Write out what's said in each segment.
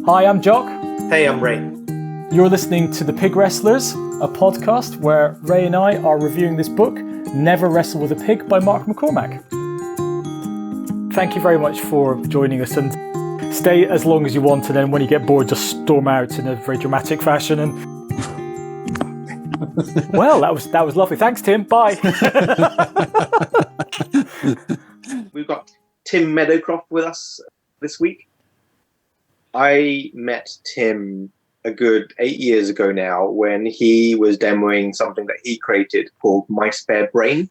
Hi, I'm Jock. Hey, I'm Ray. You're listening to The Pig Wrestlers, a podcast where Ray and I are reviewing this book, Never Wrestle With A Pig by Mark McCormack. Thank you very much for joining us, and stay as long as you want, and then when you get bored, just storm out in a very dramatic fashion. And well, that was lovely. Thanks, Tim. Bye. We've got Tim Meadowcroft with us this week. I met Tim a good 8 years ago now when he was demoing something that he created called My Spare Brain,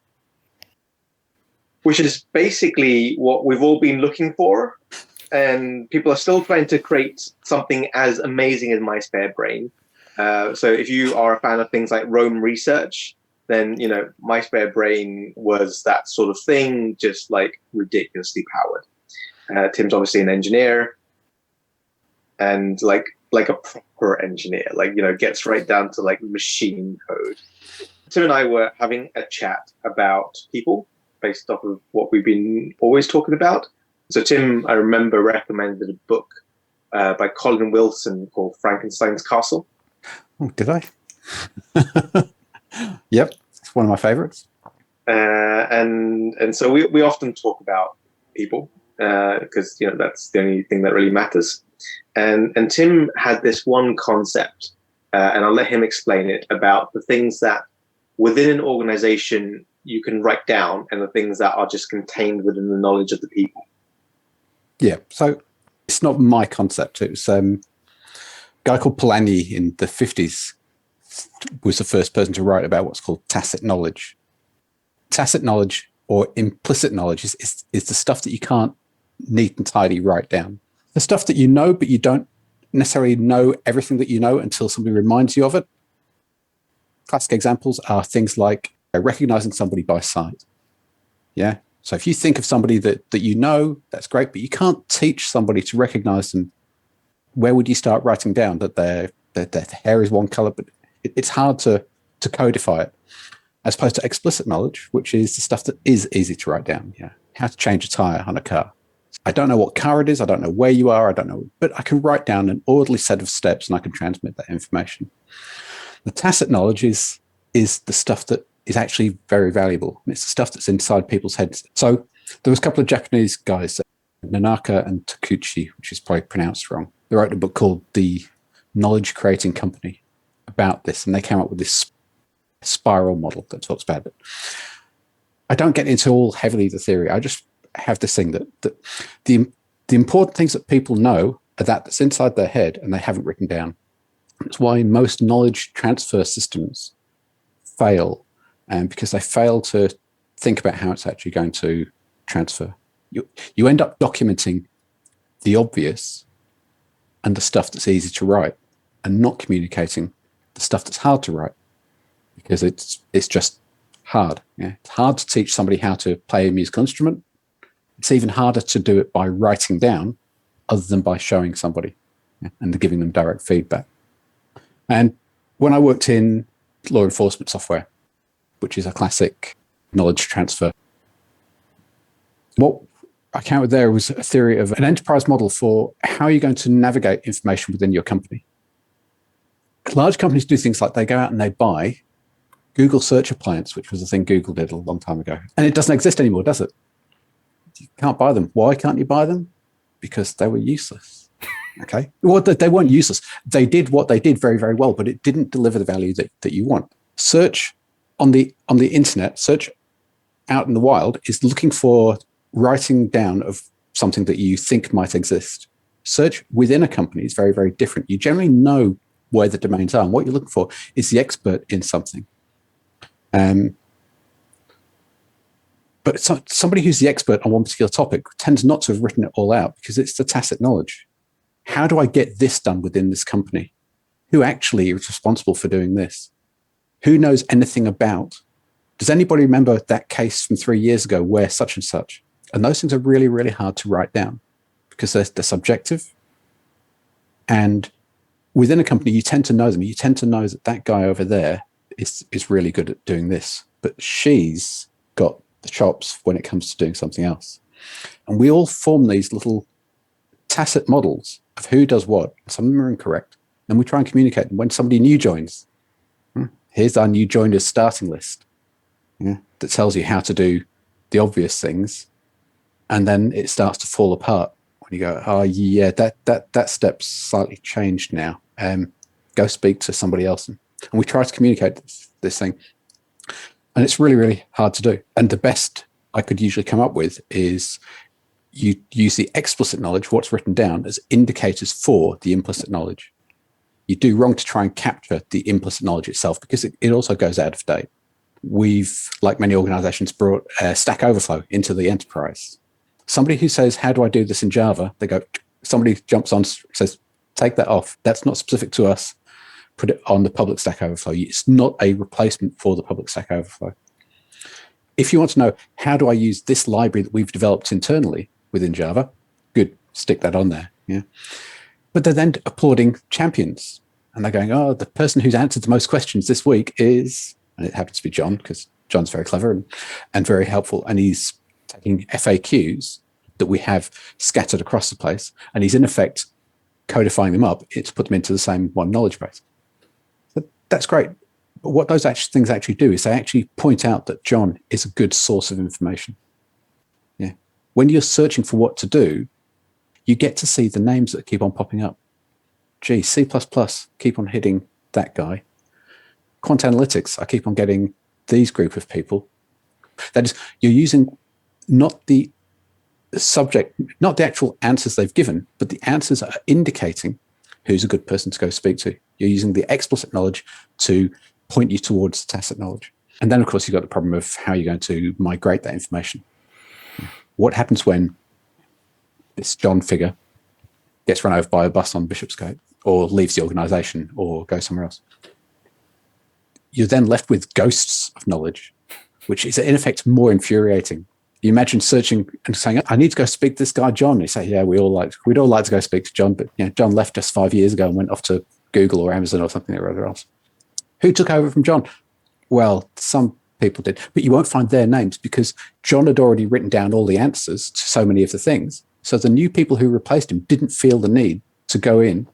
which is basically what we've all been looking for. And people are still trying to create something as amazing as My Spare Brain. So if you are a fan of things like Rome Research, then, you know, My Spare Brain was that sort of thing, just like ridiculously powered. Tim's obviously an engineer, and like a proper engineer, like, you know, gets right down to like machine code. Tim and I were having a chat about people based off of what we've been always talking about. So Tim, I remember, recommended a book by Colin Wilson called Frankenstein's Castle. Oh, did I? Yep, it's one of my favorites. And so we often talk about people because, you know, that's the only thing that really matters. And Tim had this one concept, and I'll let him explain it, about the things that within an organization you can write down and the things that are just contained within the knowledge of the people. Yeah, so it's not my concept. It was a guy called Polanyi in the 50s was the first person to write about what's called tacit knowledge. Tacit knowledge, or implicit knowledge, is the stuff that you can't neat and tidy write down. The stuff that you know, but you don't necessarily know everything that you know until somebody reminds you of it. Classic examples are things like recognizing somebody by sight. Yeah. So if you think of somebody that you know, that's great, but you can't teach somebody to recognize them. Where would you start writing down that their hair is one color, but it's hard to codify it, as opposed to explicit knowledge, which is the stuff that is easy to write down. Yeah. How to change a tire on a car. I don't know what car it is. I don't know where you are. I don't know, but I can write down an orderly set of steps and I can transmit that information. The tacit knowledge is the stuff that is actually very valuable. And it's the stuff that's inside people's heads. So there was a couple of Japanese guys, Nanaka and Takuchi, which is probably pronounced wrong. They wrote a book called The Knowledge Creating Company about this. And they came up with this spiral model that talks about it. I don't get into all heavily the theory. I just have this thing that the important things that people know are that's inside their head and they haven't written down. It's why most knowledge transfer systems fail, and because they fail to think about how it's actually going to transfer. You end up documenting the obvious and the stuff that's easy to write, and not communicating the stuff that's hard to write, because it's just hard. Yeah? It's hard to teach somebody how to play a musical instrument. It's even harder to do it by writing down other than by showing somebody and giving them direct feedback. And when I worked in law enforcement software, which is a classic knowledge transfer, what I came up with there was a theory of an enterprise model for how you're going to navigate information within your company. Large companies do things like they go out and they buy Google Search Appliance, which was a thing Google did a long time ago. And it doesn't exist anymore, does it? You can't buy them. Why can't you buy them? Because they were useless. Okay. Well, they weren't useless. They did what they did very, very well, but it didn't deliver the value that you want. Search on the internet, search out in the wild, is looking for writing down of something that you think might exist. Search within a company is very, very different. You generally know where the domains are, and what you're looking for is the expert in something. But somebody who's the expert on one particular topic tends not to have written it all out, because it's the tacit knowledge. How do I get this done within this company? Who actually is responsible for doing this? Who knows anything about? Does anybody remember that case from 3 years ago where such and such? And those things are really, really hard to write down because they're subjective. And within a company, you tend to know them. You tend to know that guy over there is really good at doing this, but she's got the chops when it comes to doing something else. And we all form these little tacit models of who does what. Some of them are incorrect. And we try and communicate them. When somebody new joins, here's our new joiners starting list that tells you how to do the obvious things. And then it starts to fall apart when you go, oh, yeah, that step's slightly changed now. Go speak to somebody else. And we try to communicate this thing. And it's really, really hard to do. And the best I could usually come up with is you use the explicit knowledge, what's written down, as indicators for the implicit knowledge. You do wrong to try and capture the implicit knowledge itself because it also goes out of date. We've, like many organizations, brought Stack Overflow into the enterprise. Somebody who says, how do I do this in Java? They go, somebody jumps on, says, take that off. That's not specific to us. Put it on the public Stack Overflow. It's not a replacement for the public Stack Overflow. If you want to know, how do I use this library that we've developed internally within Java? Good, stick that on there. Yeah. But they're then applauding champions. And they're going, oh, the person who's answered the most questions this week is, and it happens to be John, because John's very clever and very helpful. And he's taking FAQs that we have scattered across the place. And he's in effect codifying them up to put them into the same one knowledge base. So that's great. But what those things actually do is they actually point out that John is a good source of information. Yeah. When you're searching for what to do, you get to see the names that keep on popping up. Gee, C++, keep on hitting that guy. Quant analytics, I keep on getting these group of people. That is, you're using not the subject, not the actual answers they've given, but the answers are indicating who's a good person to go speak to. You're using the explicit knowledge to point you towards tacit knowledge. And then, of course, you've got the problem of how you're going to migrate that information. What happens when this John figure gets run over by a bus on Bishopsgate or leaves the organization or goes somewhere else? You're then left with ghosts of knowledge, which is in effect more infuriating. You imagine searching and saying, I need to go speak to this guy, John. You say, yeah, we'd all like to go speak to John, but John left us 5 years ago and went off to Google or Amazon or something or other else. Who took over from John? Well, some people did, but you won't find their names because John had already written down all the answers to so many of the things. So the new people who replaced him didn't feel the need to go in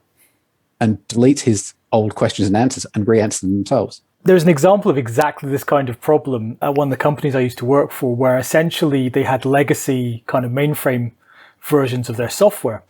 and delete his old questions and answers and re-answer them themselves. There's an example of exactly this kind of problem at one of the companies I used to work for, where essentially they had legacy kind of mainframe versions of their software.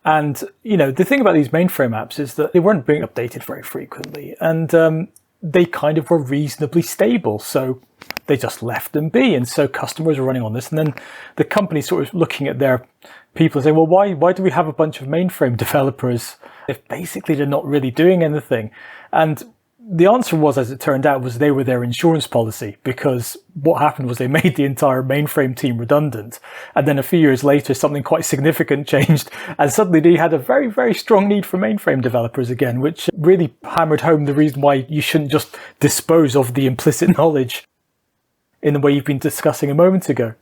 And, the thing about these mainframe apps is that they weren't being updated very frequently. And they kind of were reasonably stable. So they just left them be. And so customers were running on this. And then the company sort of looking at their people and saying, well, why do we have a bunch of mainframe developers if basically they're not really doing anything? And the answer was, as it turned out, was they were their insurance policy, because what happened was they made the entire mainframe team redundant. And then a few years later, something quite significant changed. And suddenly they had a very, very strong need for mainframe developers again, which really hammered home the reason why you shouldn't just dispose of the implicit knowledge in the way you've been discussing a moment ago.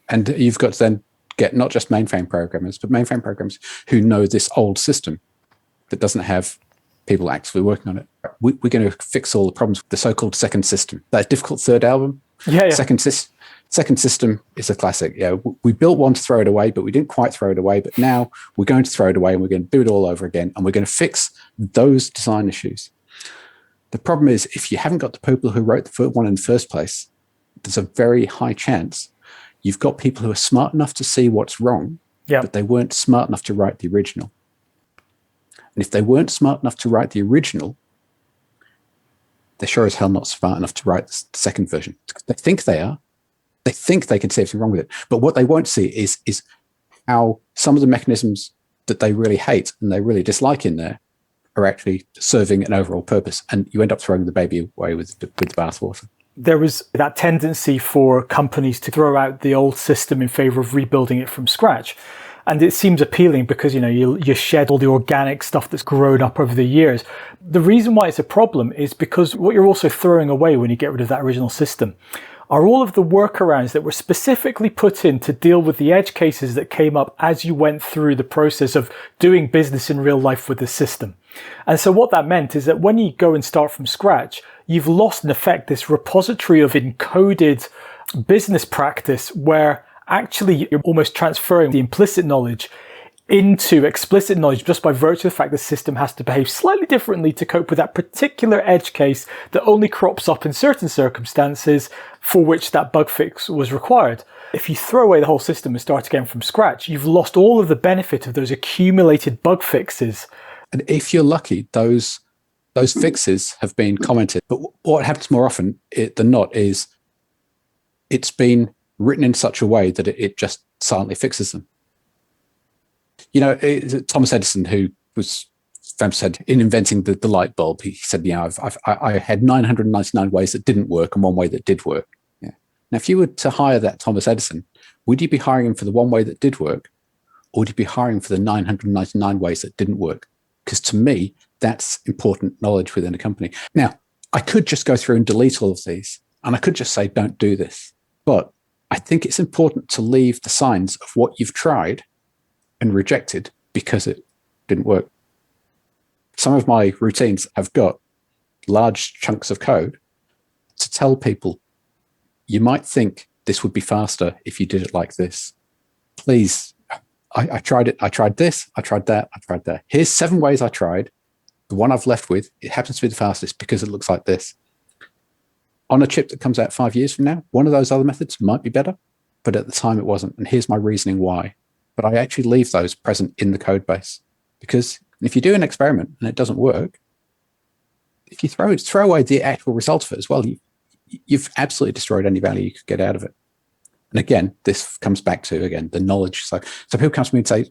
And you've got to then get not just mainframe programmers, but mainframe programmers who know this old system that doesn't have people actively working on it. We're going to fix all the problems with the so-called second system. That difficult third album. Yeah. Second system is a classic. Yeah, we built one to throw it away, but we didn't quite throw it away. But now we're going to throw it away and we're going to do it all over again. And we're going to fix those design issues. The problem is, if you haven't got the people who wrote the one in the first place, there's a very high chance you've got people who are smart enough to see what's wrong, but they weren't smart enough to write the original. And if they weren't smart enough to write the original, they're sure as hell not smart enough to write the second version. They think they are. They think they can see everything wrong with it. But what they won't see is how some of the mechanisms that they really hate and they really dislike in there are actually serving an overall purpose. And you end up throwing the baby away with the bathwater. There was that tendency for companies to throw out the old system in favor of rebuilding it from scratch. And it seems appealing because, you shed all the organic stuff that's grown up over the years. The reason why it's a problem is because what you're also throwing away when you get rid of that original system are all of the workarounds that were specifically put in to deal with the edge cases that came up as you went through the process of doing business in real life with the system. And so what that meant is that when you go and start from scratch, you've lost in effect this repository of encoded business practice where actually you're almost transferring the implicit knowledge into explicit knowledge just by virtue of the fact the system has to behave slightly differently to cope with that particular edge case that only crops up in certain circumstances for which that bug fix was required. If you throw away the whole system and start again from scratch, you've lost all of the benefit of those accumulated bug fixes. And if you're lucky, those fixes have been commented. But what happens more often than not is it's been written in such a way that it just silently fixes them. You know, Thomas Edison, who was famous, said in inventing the light bulb, he said, I had 999 ways that didn't work and one way that did work. Yeah. Now, if you were to hire that Thomas Edison, would you be hiring him for the one way that did work, or would you be hiring for the 999 ways that didn't work? Because to me, that's important knowledge within a company. Now, I could just go through and delete all of these, and I could just say, don't do this. But I think it's important to leave the signs of what you've tried and rejected because it didn't work. Some of my routines have got large chunks of code to tell people, you might think this would be faster if you did it like this. Please, I tried it. I tried this. I tried that. I tried that. Here's 7 ways I tried. The one I've left with, it happens to be the fastest because it looks like this. On a chip that comes out 5 years from now, one of those other methods might be better, but at the time it wasn't. And here's my reasoning why. But I actually leave those present in the code base, because if you do an experiment and it doesn't work, if you throw away the actual result of it as well, you've absolutely destroyed any value you could get out of it. And again, this comes back to, again, the knowledge. So people come to me and say,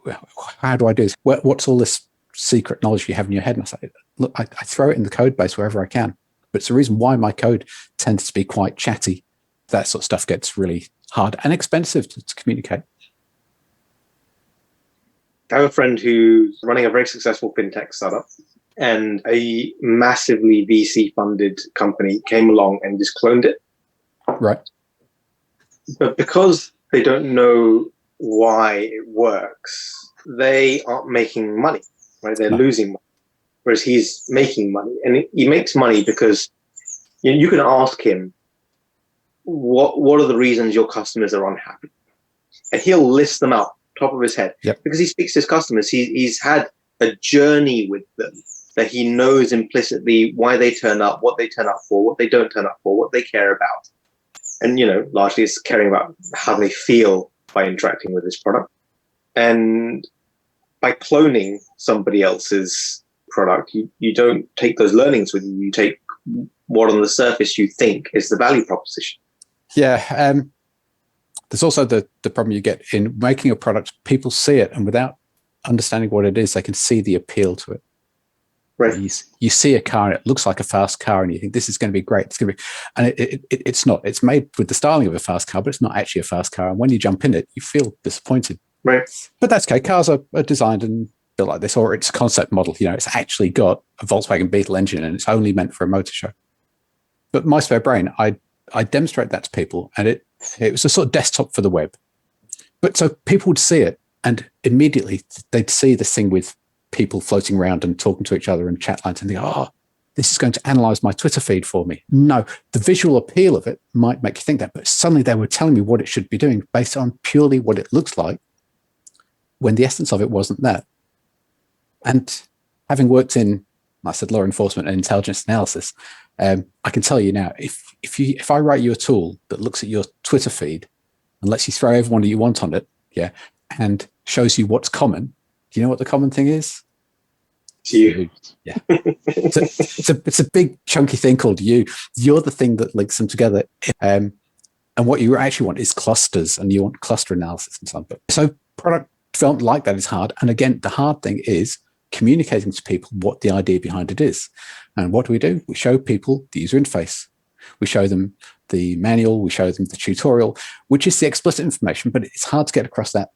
well, how do I do this? What's all this secret knowledge you have in your head? And I say, look, I throw it in the code base wherever I can. But it's the reason why my code tends to be quite chatty. That sort of stuff gets really hard and expensive to communicate. I have a friend who's running a very successful fintech startup, and a massively VC-funded company came along and just cloned it. Right. But because they don't know why it works, they aren't making money, right? They're losing money, whereas he's making money. And he makes money because you can ask him, what are the reasons your customers are unhappy? And he'll list them out top of his head. Yep. Because he speaks to his customers. He's had a journey with them that he knows implicitly why they turn up, what they turn up for, what they don't turn up for, what they care about. And, largely it's caring about how they feel by interacting with this product. And by cloning somebody else's product, you don't take those learnings with you. You take what on the surface you think is the value proposition. Yeah. There's also the problem you get in making a product. People see it, and without understanding what it is, they can see the appeal to it. Right. You see a car and it looks like a fast car, and you think this is going to be great. It's going to be, and it's not. It's made with the styling of a fast car, but it's not actually a fast car. And when you jump in it, you feel disappointed. Right. But that's okay. Cars are designed and built like this, or it's a concept model. It's actually got a Volkswagen Beetle engine, and it's only meant for a motor show. But My Spare Brain, I demonstrate that to people, and it was a sort of desktop for the web. But so people would see it, and immediately they'd see this thing with people floating around and talking to each other and chat lines, and they go, oh, this is going to analyze my Twitter feed for me. No, the visual appeal of it might make you think that, but suddenly they were telling me what it should be doing based on purely what it looks like, when the essence of it wasn't that. And having worked in, I said, law enforcement and intelligence analysis, I can tell you now, if I write you a tool that looks at your Twitter feed and lets you throw everyone that you want on it, and shows you what's common, do you know what the common thing is? You. Yeah. It's a big chunky thing called you. You're the thing that links them together. And what you actually want is clusters, and you want cluster analysis and so on. So product development like that is hard. And again, the hard thing is communicating to people what the idea behind it is. And what do? We show people the user interface. We show them the manual. We show them the tutorial, which is the explicit information, but it's hard to get across that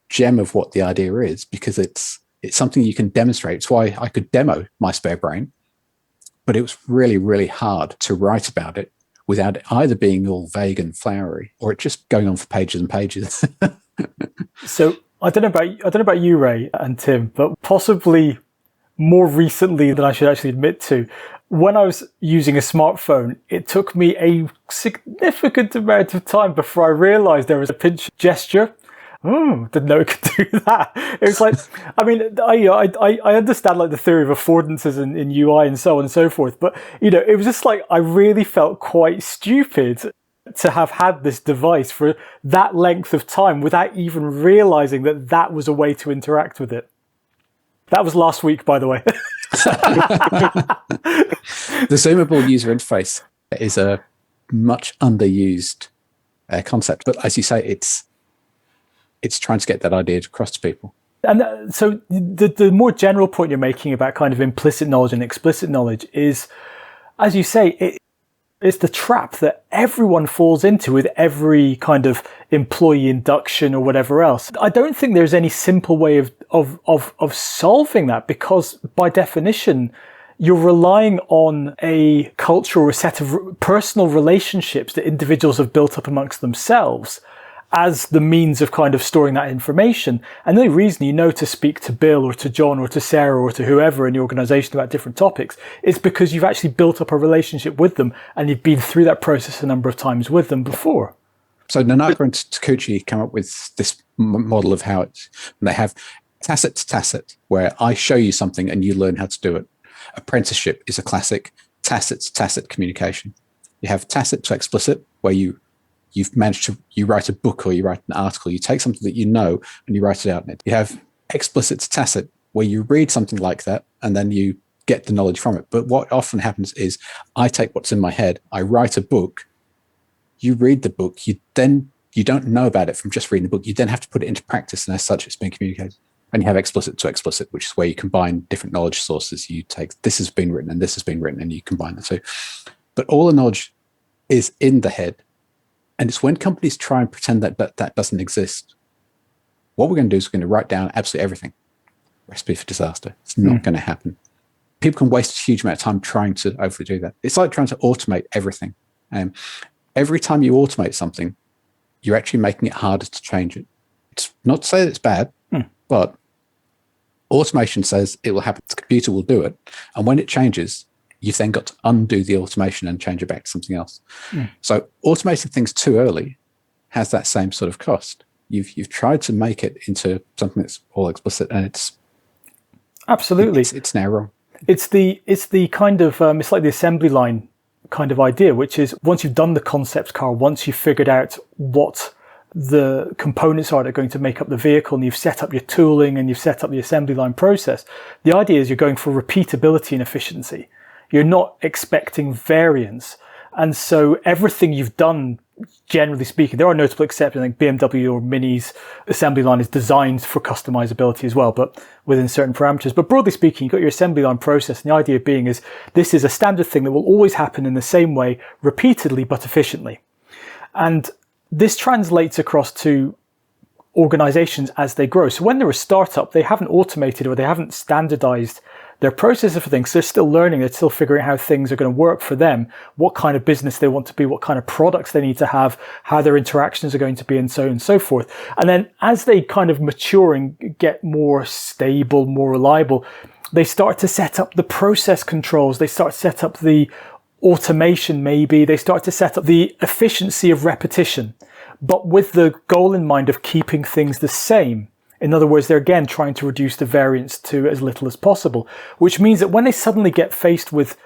gem of what the idea is, because it's something you can demonstrate. It's why I could demo My Spare Brain, but it was really, really hard to write about it without it either being all vague and flowery, or it just going on for pages and pages. So I don't know about you, Ray and Tim, but possibly more recently than I should actually admit to, when I was using a smartphone, it took me a significant amount of time before I realized there was a pinch gesture. oh, didn't know it could do that. It was like, I mean, I understand like the theory of affordances in UI and so on and so forth, but it was just like I really felt quite stupid to have had this device for that length of time without even realizing that that was a way to interact with it. That was last week, by the way. The zoomable user interface is a much underused concept, but as you say, it's trying to get that idea across to people. And so the more general point you're making about kind of implicit knowledge and explicit knowledge is, as you say, it's the trap that everyone falls into with every kind of employee induction or whatever else. I don't think there's any simple way of solving that, because by definition, you're relying on a culture or a set of personal relationships that individuals have built up amongst themselves as the means of kind of storing that information. And the only reason you know to speak to Bill or to John or to Sarah or to whoever in the organization about different topics is because you've actually built up a relationship with them and you've been through that process a number of times with them before. So Nanaka and Takuchi come up with this model of how they have tacit to tacit, where I show you something and you learn how to do it. Apprenticeship is a classic tacit to tacit communication. You have tacit to explicit, where you've managed to, you write a book or you write an article, you take something that you know and you write it out in it. You have explicit to tacit, where you read something like that and then you get the knowledge from it. But what often happens is I take what's in my head, I write a book, you read the book, you don't know about it from just reading the book, you then have to put it into practice, and as such it's being communicated. And you have explicit to explicit, which is where you combine different knowledge sources. You take this has been written and this has been written, and you combine the two. But all the knowledge is in the head. And it's when companies try and pretend that doesn't exist. What we're going to do is we're going to write down absolutely everything. Recipe for disaster. It's not going to happen. People can waste a huge amount of time trying to overly do that. It's like trying to automate everything. Every time you automate something, you're actually making it harder to change it. It's not to say that it's bad, but automation says it will happen. The computer will do it. And when it changes, you've then got to undo the automation and change it back to something else. So automating things too early has that same sort of cost. You've tried to make it into something that's all explicit, and it's absolutely it's now wrong. It's the kind of it's like the assembly line kind of idea, which is once you've done the concept car, once you've figured out what the components are that are going to make up the vehicle, and you've set up your tooling and you've set up the assembly line process, the idea is you're going for repeatability and efficiency. You're not expecting variance. And so everything you've done, generally speaking, there are notable exceptions, like BMW or Mini's assembly line is designed for customizability as well, but within certain parameters. But broadly speaking, you've got your assembly line process, and the idea being is this is a standard thing that will always happen in the same way, repeatedly but efficiently. And this translates across to organizations as they grow. So when they're a startup, they haven't automated or they haven't standardized their processes for things. So they're still learning, they're still figuring out how things are going to work for them, what kind of business they want to be, what kind of products they need to have, how their interactions are going to be, and so on and so forth. And then as they kind of mature and get more stable, more reliable, they start to set up the process controls, they start to set up the automation maybe, they start to set up the efficiency of repetition, but with the goal in mind of keeping things the same. In other words, they're again trying to reduce the variance to as little as possible, which means that when they suddenly get faced with,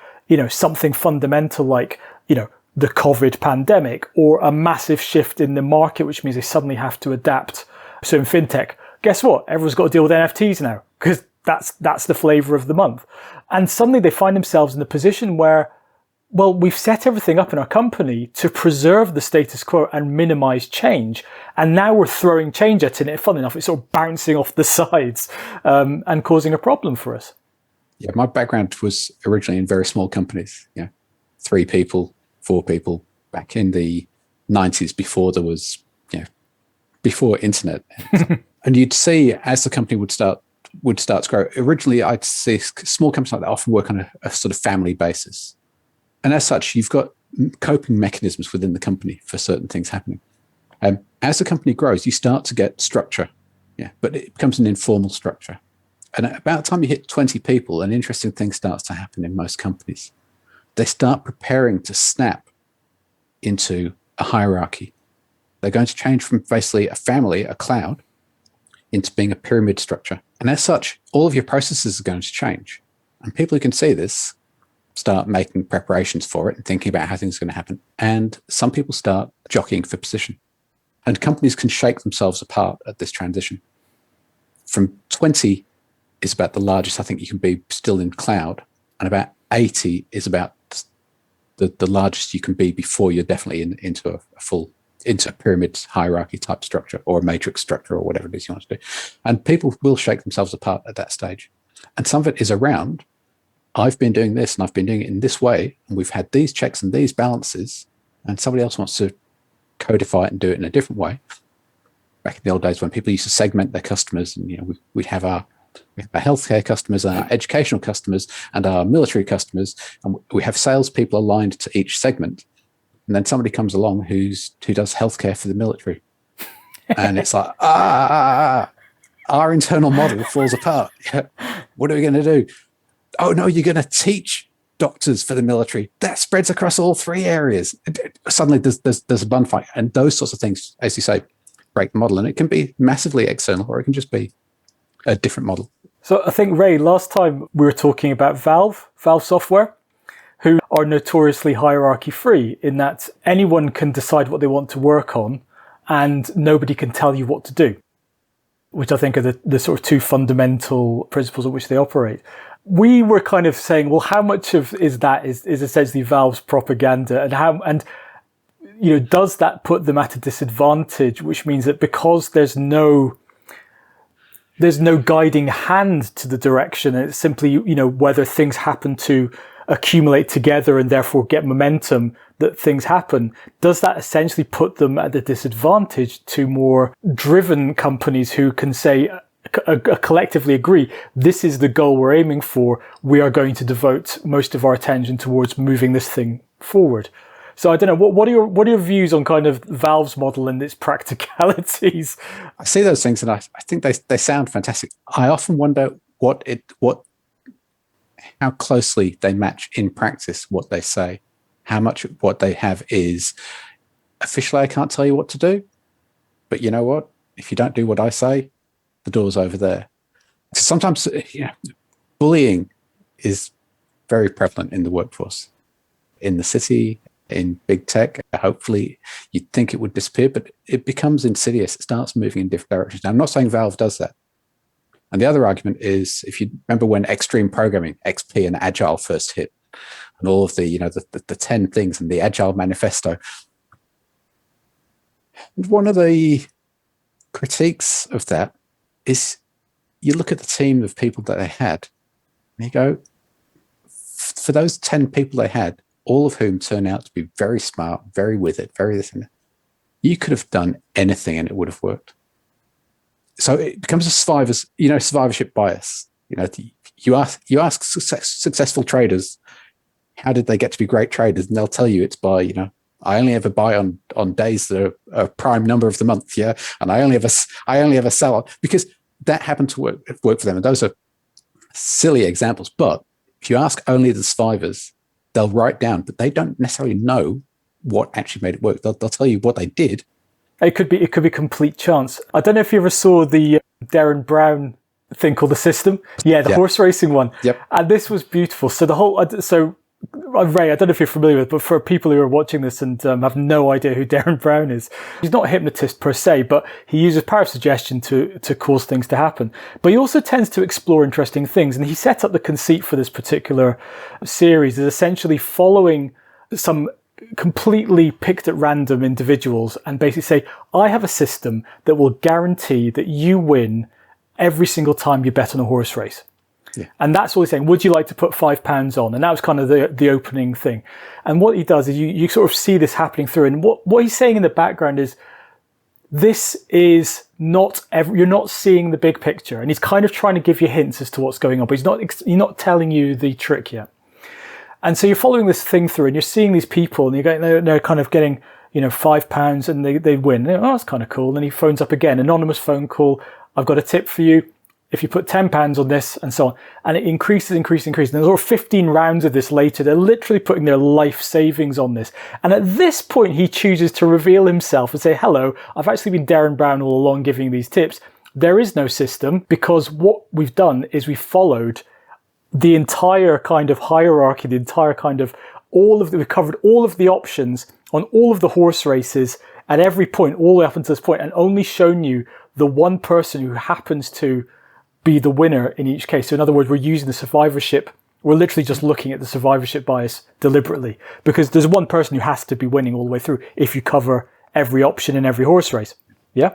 something fundamental like, the COVID pandemic or a massive shift in the market, which means they suddenly have to adapt. So in fintech, guess what? Everyone's got to deal with NFTs now because that's the flavor of the month. And suddenly they find themselves in a position where, well, we've set everything up in our company to preserve the status quo and minimize change. And now we're throwing change at it. Fun enough, it's sort of bouncing off the sides and causing a problem for us. Yeah, my background was originally in very small companies. 3 people, 4 people back in the 90s before there was, before internet. And you'd see as the company would start to grow. Originally, I'd see small companies like that often work on a sort of family basis. And as such, you've got coping mechanisms within the company for certain things happening. As the company grows, you start to get structure, but it becomes an informal structure. And about the time you hit 20 people, an interesting thing starts to happen in most companies. They start preparing to snap into a hierarchy. They're going to change from basically a family, a cloud, into being a pyramid structure. And as such, all of your processes are going to change. And people who can see this start making preparations for it and thinking about how things are going to happen. And some people start jockeying for position. And companies can shake themselves apart at this transition. From 20 is about the largest I think you can be still in cloud, and about 80 is about the largest you can be before you're definitely into a pyramid hierarchy type structure, or a matrix structure, or whatever it is you want to do. And people will shake themselves apart at that stage. And some of it is around, I've been doing this and I've been doing it in this way, and we've had these checks and these balances, and somebody else wants to codify it and do it in a different way. Back in the old days when people used to segment their customers, and we'd have our healthcare customers, and our educational customers, and our military customers, and we have salespeople aligned to each segment. And then somebody comes along who does healthcare for the military, and it's like, our internal model falls apart. What are we going to do? Oh no, you're going to teach doctors for the military. That spreads across all three areas. Suddenly there's a bun fight, and those sorts of things, as you say, break the model. And it can be massively external, or it can just be a different model. So I think, Ray, last time we were talking about Valve software, who are notoriously hierarchy free, in that anyone can decide what they want to work on and nobody can tell you what to do, which I think are the sort of two fundamental principles at which they operate. We were kind of saying, well, how much of is essentially Valve's propaganda, and does that put them at a disadvantage, which means that because there's no guiding hand to the direction, and it's simply, whether things happen to accumulate together and therefore get momentum, that things happen, does that essentially put them at a disadvantage to more driven companies who can say, collectively agree, this is the goal we're aiming for, we are going to devote most of our attention towards moving this thing forward? So I don't know, what are your views on kind of Valve's model and its practicalities? I see those things, and I think they sound fantastic. I often wonder how closely they match in practice what they say. How much of what they have is, officially I can't tell you what to do, but you know what? If you don't do what I say, the door's over there. Sometimes bullying is very prevalent in the workforce, in the city, in big tech. Hopefully you'd think it would disappear, but it becomes insidious. It starts moving in different directions. Now, I'm not saying Valve does that. And the other argument is, if you remember when extreme programming, XP and Agile first hit, and all of the 10 things and the Agile manifesto. And one of the critiques of that is, you look at the team of people that they had, and you go, for those 10 people they had, all of whom turn out to be very smart, very with it, very this and that, you could have done anything and it would have worked. So it becomes a survivorship bias. You ask successful traders, how did they get to be great traders? And they'll tell you it's by, I only ever buy on days that are a prime number of the month, yeah, and I only ever sell, because that happened to work for them. And those are silly examples. But if you ask only the survivors, they'll write down, but they don't necessarily know what actually made it work. They'll tell you what they did. It could be complete chance. I don't know if you ever saw the Derren Brown thing called The System. Yeah, the horse racing one. Yep. And this was beautiful. So Ray, I don't know if you're familiar with, but for people who are watching this and have no idea who Derren Brown is, he's not a hypnotist per se, but he uses power of suggestion to cause things to happen. But he also tends to explore interesting things. And he set up the conceit for this particular series is essentially following some completely picked at random individuals and basically say, I have a system that will guarantee that you win every single time you bet on a horse race. Yeah. And that's what he's saying. Would you like to put £5 on? And that was kind of the opening thing. And what he does is you sort of see this happening through. And what he's saying in the background is, this is not you're not seeing the big picture. And he's kind of trying to give you hints as to what's going on, but he's not telling you the trick yet. And so you're following this thing through, and you're seeing these people, and they're kind of getting, £5, and they win. And that's kind of cool. And then he phones up again, anonymous phone call. I've got a tip for you. If you put £10 on this, and so on, and it increases. And there's over 15 rounds of this later. They're literally putting their life savings on this. And at this point, he chooses to reveal himself and say, hello, I've actually been Derren Brown all along giving these tips. there is no system, because what we've done is we followed the entire kind of hierarchy, the entire kind of we've covered all of the options on all of the horse races at every point, all the way up until this point, and only shown you the one person who happens to be the winner in each case. So in other words, we're using the survivorship. We're literally just looking at the survivorship bias deliberately, because there's one person who has to be winning all the way through if you cover every option in every horse race. Yeah?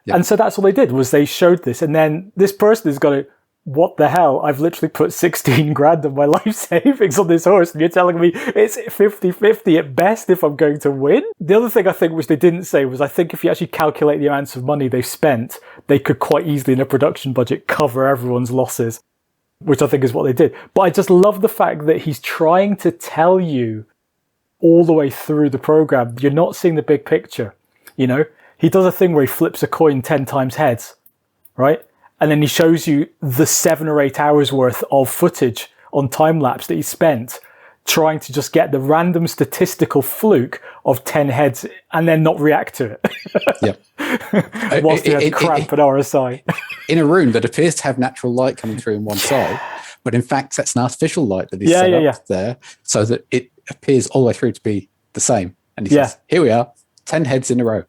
Yep. And so that's all they did, was they showed this. And then this person is going to, what the hell? I've literally put 16 grand of my life savings on this horse, and you're telling me it's 50-50 at best if I'm going to win? The other thing I think which they didn't say was, I think if you actually calculate the amounts of money they've spent, they could quite easily in a production budget cover everyone's losses, which I think is what they did. But I just love the fact that he's trying to tell you all the way through the program, you're not seeing the big picture. You know, he does a thing where he flips a coin 10 times heads, right? And then he shows you the 7 or 8 hours worth of footage on time lapse that he spent trying to just get the random statistical fluke of 10 heads and then not react to it. Yep. Whilst he has cramp at RSI. In a room that appears to have natural light coming through in one side, but in fact that's an artificial light that is set up there so that it appears all the way through to be the same. And he says, here we are, 10 heads in a row.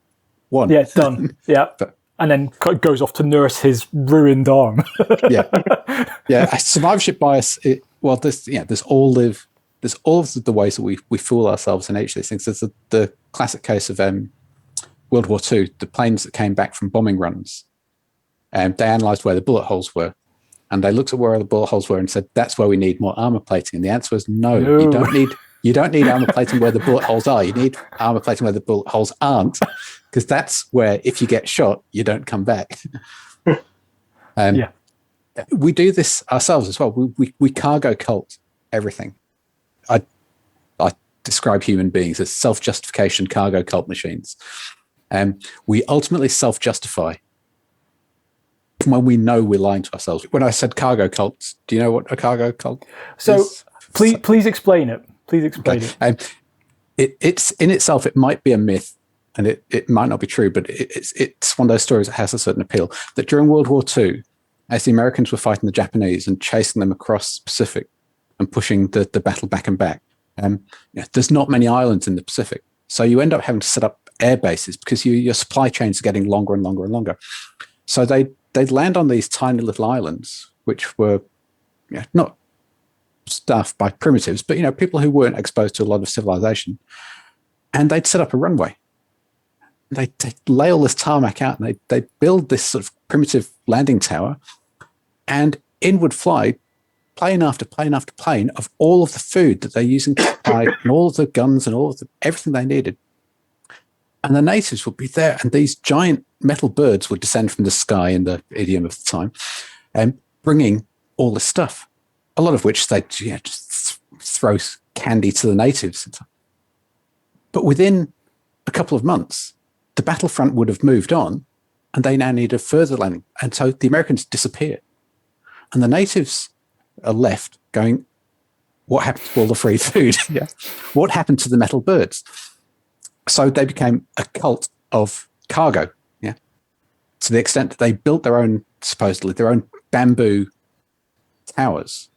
1. Yeah, done. Yeah. And then goes off to nurse his ruined arm. A survivorship bias. There's all of the ways that we fool ourselves in each of these things. There's the classic case of World War II, the planes that came back from bombing runs. They analysed where the bullet holes were, and they looked at where the bullet holes were and said, "That's where we need more armour plating." And the answer was no. You don't need armour plating where the bullet holes are. You need armour plating where the bullet holes aren't, because that's where, if you get shot, you don't come back. We do this ourselves as well. We cargo cult everything. I describe human beings as self-justification cargo cult machines. We ultimately self-justify when we know we're lying to ourselves. When I said cargo cults, do you know what a cargo cult is? Please explain it. Please explain it. It's in itself, it might be a myth, and it might not be true, but it's one of those stories that has a certain appeal. That during World War II, as the Americans were fighting the Japanese and chasing them across the Pacific and pushing the battle back and back, there's not many islands in the Pacific. So you end up having to set up air bases because your supply chains are getting longer and longer and longer. So they'd land on these tiny little islands, which were not staffed by primitives, but people who weren't exposed to a lot of civilization, and they'd set up a runway. They lay all this tarmac out, and they build this sort of primitive landing tower, and in would fly plane after plane after plane of all of the food that they're using to supply, and all of the guns and all of everything they needed. And the natives would be there, and these giant metal birds would descend from the sky, in the idiom of the time, and bringing all this stuff. A lot of which they just throw candy to the natives. But within a couple of months, the battlefront would have moved on, and they now need a further landing. And so the Americans disappear. And the natives are left going, what happened to all the free food? What happened to the metal birds? So they became a cult of cargo, to the extent that they built supposedly their own bamboo towers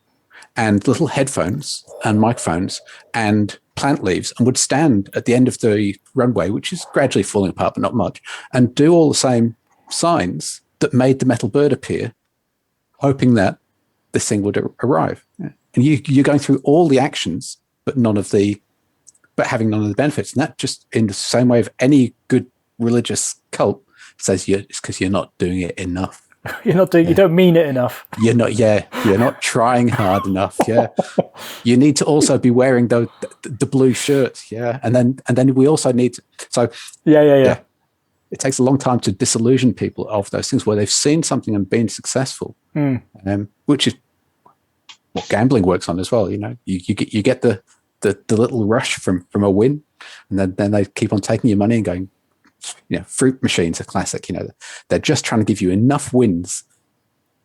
and little headphones and microphones and plant leaves, and would stand at the end of the runway, which is gradually falling apart, but not much, and do all the same signs that made the metal bird appear, hoping that this thing would arrive. And you're going through all the actions, but having none of the benefits. And that just, in the same way of any good religious cult, says it's because you're not doing it enough. You don't mean it enough. You're not trying hard enough. You need to also be wearing the blue shirts. And then we also need to, so it takes a long time to disillusion people of those things where they've seen something and been successful, which is what gambling works on as well. You get the little rush from a win, and then they keep on taking your money and going. Fruit machines are classic. They're just trying to give you enough wins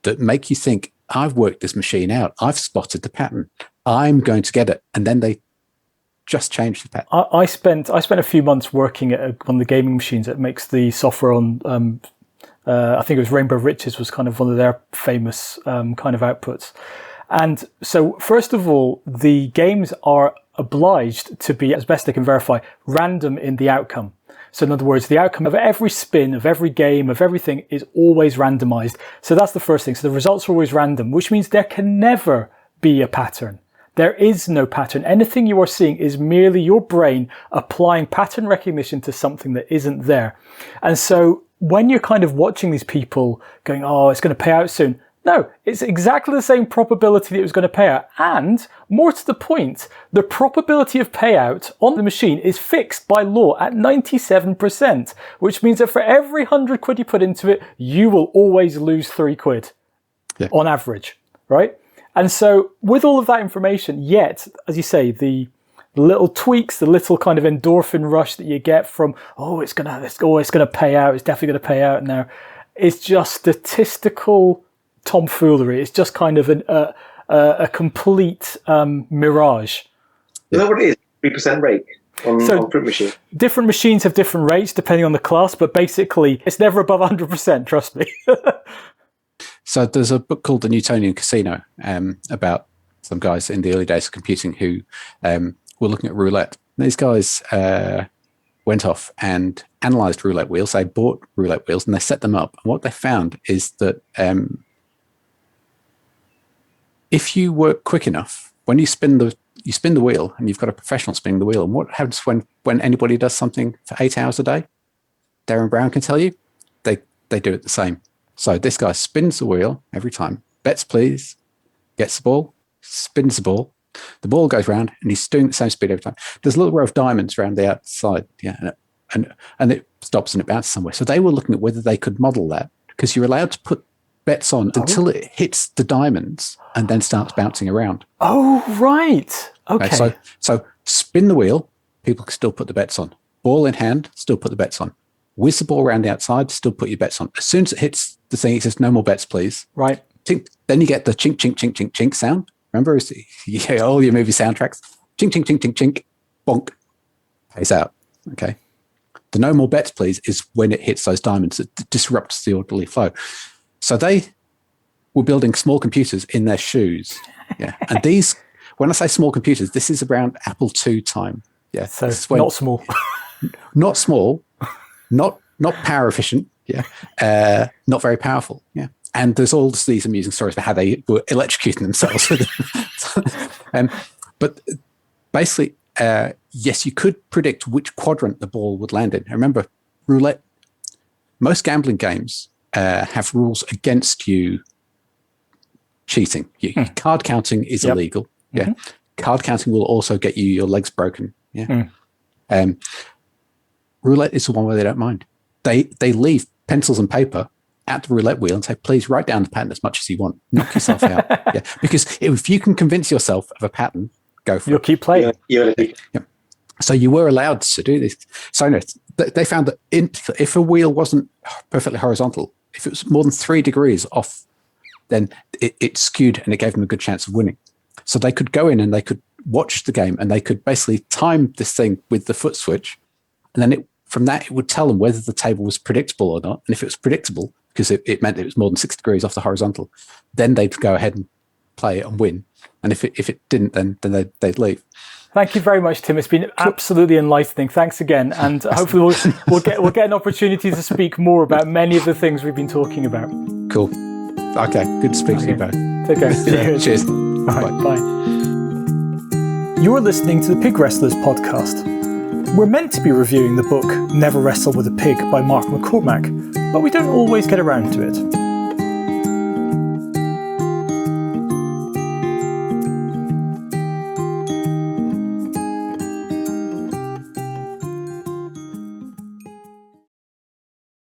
that make you think, I've worked this machine out. I've spotted the pattern. I'm going to get it. And then they just change the pattern. I spent a few months working at one of the gaming machines that makes the software on I think it was Rainbow Riches was kind of one of their famous kind of outputs. And so, first of all, the games are obliged to be, as best they can verify, random in the outcome. So in other words, the outcome of every spin, of every game, of everything is always randomized. So that's the first thing. So the results are always random, which means there can never be a pattern. There is no pattern. Anything you are seeing is merely your brain applying pattern recognition to something that isn't there. And so when you're kind of watching these people going, oh, it's going to pay out soon. No, it's exactly the same probability that it was going to pay out. And more to the point, the probability of payout on the machine is fixed by law at 97%, which means that for every 100 quid you put into it, you will always lose 3 quid on average, right? And so with all of that information, yet, as you say, the little tweaks, the little kind of endorphin rush that you get from, it's going to pay out, it's definitely going to pay out now, it's just statistical tomfoolery. It's just kind of a complete mirage. You know what it is? 3% rate on print machine. Different machines have different rates depending on the class, but basically it's never above 100%, trust me. So there's a book called The Newtonian Casino about some guys in the early days of computing who were looking at roulette. And these guys went off and analyzed roulette wheels. They bought roulette wheels and they set them up. And what they found is that if you work quick enough, when you spin the wheel, and you've got a professional spinning the wheel, and what happens when anybody does something for 8 hours a day? Derren Brown can tell you, they do it the same. So this guy spins the wheel every time, bets please, gets the ball, spins the ball goes round, and he's doing the same speed every time. There's a little row of diamonds around the outside, and it stops and it bounces somewhere. So they were looking at whether they could model that, because you're allowed to put bets on until it hits the diamonds and then starts bouncing around. Oh, right. Okay. So spin the wheel, people can still put the bets on. Ball in hand, still put the bets on. Whiz the ball around the outside, still put your bets on. As soon as it hits the thing, it says, no more bets, please. Right. Tink, then you get the chink, chink, chink, chink, chink sound. Remember, all your movie soundtracks. Chink, chink, chink, chink, chink, bonk, pays out. Okay. The no more bets, please, is when it hits those diamonds. It disrupts the orderly flow. So they were building small computers in their shoes. Yeah. And these, when I say small computers, this is around Apple II time. Yeah. So not small. Not small, not power efficient. Yeah. Not very powerful. Yeah. And there's all these amusing stories about how they were electrocuting themselves with it. But basically, yes, you could predict which quadrant the ball would land in. Remember, roulette, most gambling games have rules against you cheating. Card counting is illegal. Yeah. Mm-hmm. Card counting will also get you your legs broken. Yeah. Roulette is the one where they don't mind. They leave pencils and paper at the roulette wheel and say, please write down the pattern as much as you want. Knock yourself out. Yeah. Because if you can convince yourself of a pattern, go for it. You'll keep playing. Yeah. So you were allowed to do this. So no, they found that if a wheel wasn't perfectly horizontal, if it was more than 3 degrees off, then it skewed and it gave them a good chance of winning. So they could go in and they could watch the game and they could basically time this thing with the foot switch. And then from that, it would tell them whether the table was predictable or not. And if it was predictable, because it meant it was more than 6 degrees off the horizontal, then they'd go ahead and play it and win. And if it didn't, then they'd leave. Thank you very much, Tim. It's been absolutely enlightening. Thanks again. And hopefully we'll get an opportunity to speak more about many of the things we've been talking about. Cool. Okay. Good to speak to you both. Take care. Cheers. Bye. You're listening to the Pig Wrestlers podcast. We're meant to be reviewing the book Never Wrestle With A Pig by Mark McCormack, but we don't always get around to it.